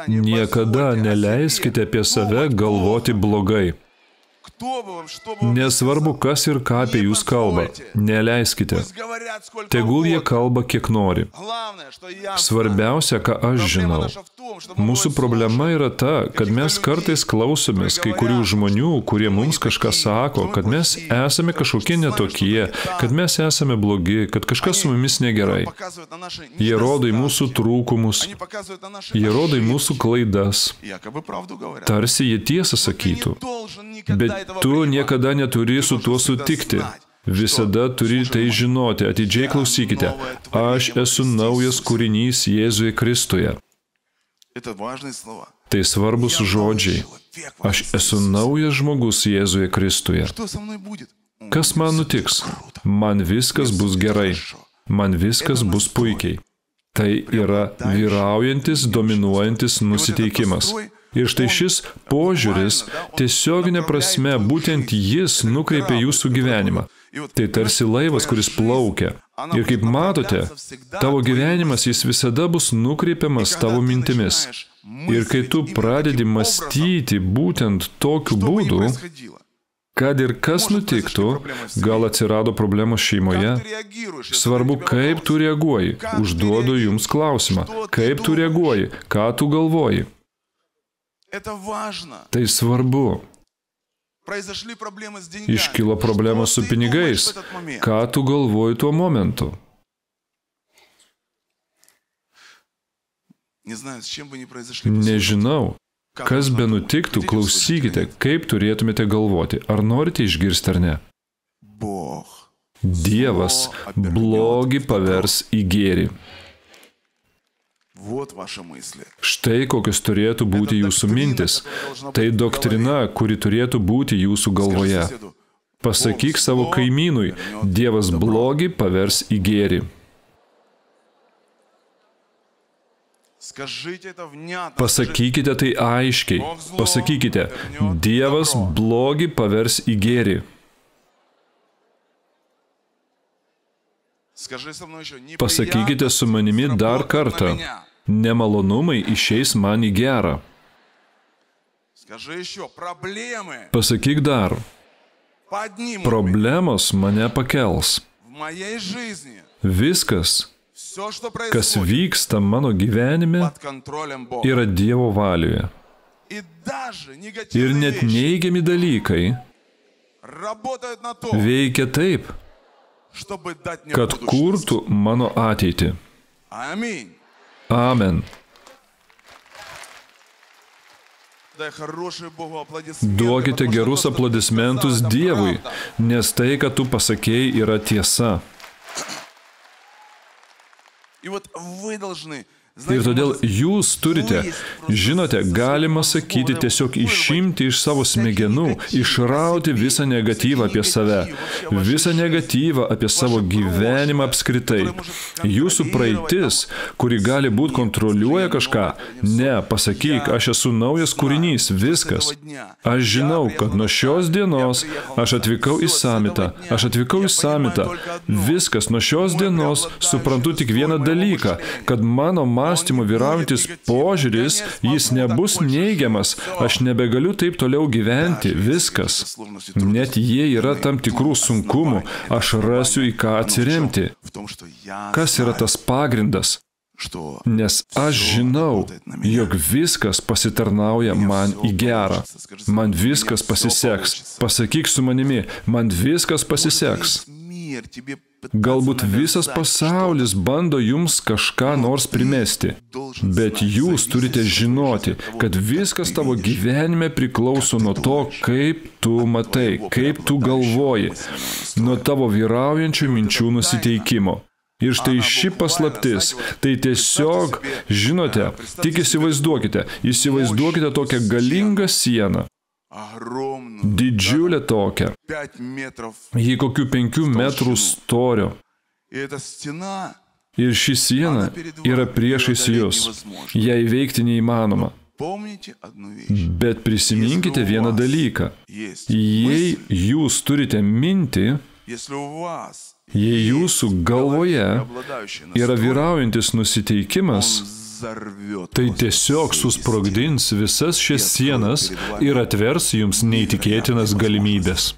Niekada neleiskite apie save galvoti blogai. Nesvarbu, kas ir ką apie jūs kalba. Neleiskite. Tegul jie kalba, kiek nori. Svarbiausia, ką aš žinau. Mūsų problema yra ta, kad mes kartais klausomės kai kurių žmonių, kurie mums kažką sako, kad mes esame kažkokie netokie, kad mes esame blogi, kad kažkas su mumis negerai. Jie rodo į mūsų trūkumus, jie rodo į mūsų klaidas. Tarsi jie tiesą sakytų. Bet tu niekada neturi su tuo sutikti. Visada turi tai žinoti. Atidžiai klausykite. Aš esu naujas kūrinys Jėzuje Kristuje. Tai svarbus žodžiai. Aš esu naujas žmogus Jėzuje Kristuje. Kas man nutiks? Man viskas bus gerai. Man viskas bus puikiai. Tai yra vyraujantis, dominuojantis nusiteikimas. Ir štai šis požiūris, tiesioginė prasme, būtent jis nukreipia jūsų gyvenimą. Tai tarsi laivas, kuris plaukia. Ir kaip matote, tavo gyvenimas jis visada bus nukreipiamas tavo mintimis. Ir kai tu pradedi mąstyti būtent tokiu būdu, kad ir kas nutiktų, gal atsirado problemos šeimoje, svarbu, kaip tu reaguoji. Užduodu jums klausimą. Kaip tu reaguoji? Ką tu galvoji? Tai svarbu. Iškilo problemos su pinigais. Ką tu galvoji tuo momentu? Nežinau. Kas be nutiktų, klausykite, kaip turėtumėte galvoti. Ar norite išgirsti ar ne? Dievas blogį pavers į gėrį. Štai kokios turėtų būti jūsų mintis. Tai doktrina, kuri turėtų būti jūsų galvoje. Pasakyk savo kaimynui, Dievas blogį pavers į gėrį. Pasakykite tai aiškiai. Pasakykite, Dievas blogį pavers į gėrį. Pasakykite su manimi dar kartą. Nemalonumai išeis man į gerą. Pasakyk dar. Problemos mane pakels. Viskas, kas vyksta mano gyvenime, yra Dievo valioje. Ir net neigiami dalykai veikia taip, kad kurtų mano ateitį. Amen. Duokite gerus aplodismentus Dievui, nes tai, ką tu pasakėjai, yra tiesa. Ir todėl jūs turite, žinote, galima sakyti, tiesiog išimti iš savo smegenų, išrauti visą negatyvą apie save, visą negatyvą apie savo gyvenimą apskritai. Jūsų praeitis, kuri gali būti kontroliuoja kažką, ne, pasakyk, aš esu naujas kūrinys, viskas. Aš žinau, kad nuo šios dienos aš atvykau į samitą, viskas, nuo šios dienos suprantu tik vieną dalyką, kad mano mąstymo vyraujantis požiūris, jis nebus neigiamas, aš nebegaliu taip toliau gyventi, viskas. Net jei yra tam tikrų sunkumų, aš rasiu į ką atsiremti. Kas yra tas pagrindas? Nes aš žinau, jog viskas pasitarnauja man į gerą. Man viskas pasiseks. Pasakyk su manimi, man viskas pasiseks. Galbūt visas pasaulis bando jums kažką nors primesti, bet jūs turite žinoti, kad viskas tavo gyvenime priklauso nuo to, kaip tu matai, kaip tu galvoji, nuo tavo vyraujančių minčių nusiteikimo. Ir štai ši paslaptis, tai tiesiog, žinote, tik įsivaizduokite tokią galingą sieną. Didžiulė tokia, jei kokių 5 metrų storio. Ir ši siena yra priešais jūs, ją įveikti neįmanoma. Bet prisiminkite vieną dalyką. Jei jūs turite mintį, jei jūsų galvoje yra vyraujantis nusiteikimas, Tai tiesiog susprogdins visas šias sienas ir atvers jums neįtikėtinas galimybės.